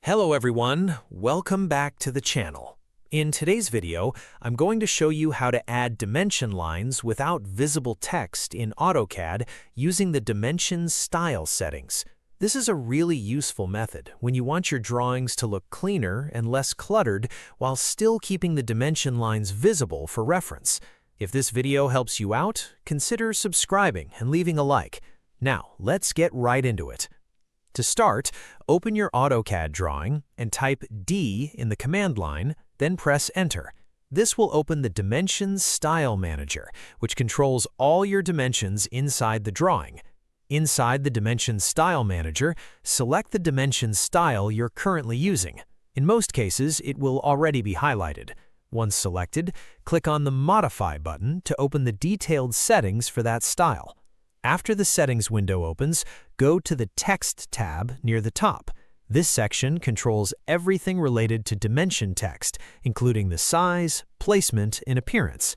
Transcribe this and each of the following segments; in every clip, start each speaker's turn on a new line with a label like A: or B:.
A: Hello everyone, welcome back to the channel. In today's video, I'm going to show you how to add dimension lines without visible text in Autocad using the dimension style settings. This is a really useful method when you want your drawings to look cleaner and less cluttered while still keeping the dimension lines visible for reference. If this video helps you out, consider subscribing and leaving a like. Now, let's get right into it. To start, open your Autocad drawing and type D in the command line, then press Enter. This will open the Dimensions Style Manager, which controls all your dimensions inside the drawing. Inside the Dimensions Style Manager, select the dimension style you're currently using. In most cases, it will already be highlighted. Once selected, click on the Modify button to open the detailed settings for that style. After the Settings window opens, go to the Text tab near the top. This section controls everything related to dimension text, including the size, placement, and appearance.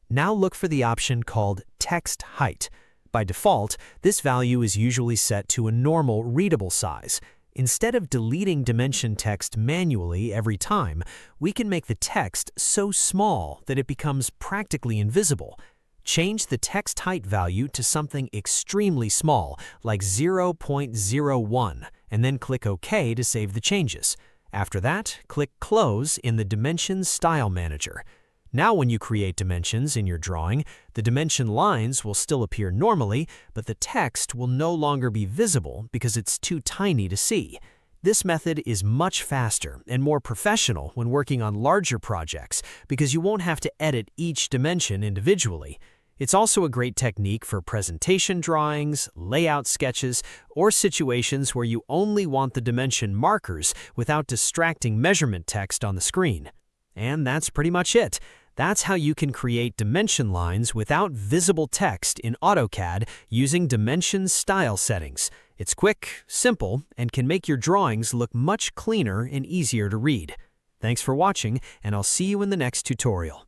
A: Now look for the option called Text Height. By default, this value is usually set to a normal readable size. Instead of deleting dimension text manually every time, we can make the text so small that it becomes practically invisible. Change the text height value to something extremely small, like 0.01, and then click OK to save the changes. After that, click Close in the Dimensions Style Manager. Now when you create dimensions in your drawing, the dimension lines will still appear normally, but the text will no longer be visible because it's too tiny to see. This method is much faster and more professional when working on larger projects because you won't have to edit each dimension individually. It's also a great technique for presentation drawings, layout sketches, or situations where you only want the dimension markers without distracting measurement text on the screen. And that's pretty much it. That's how you can create dimension lines without visible text in Autocad using dimension style settings. It's quick, simple, and can make your drawings look much cleaner and easier to read. Thanks for watching, and I'll see you in the next tutorial.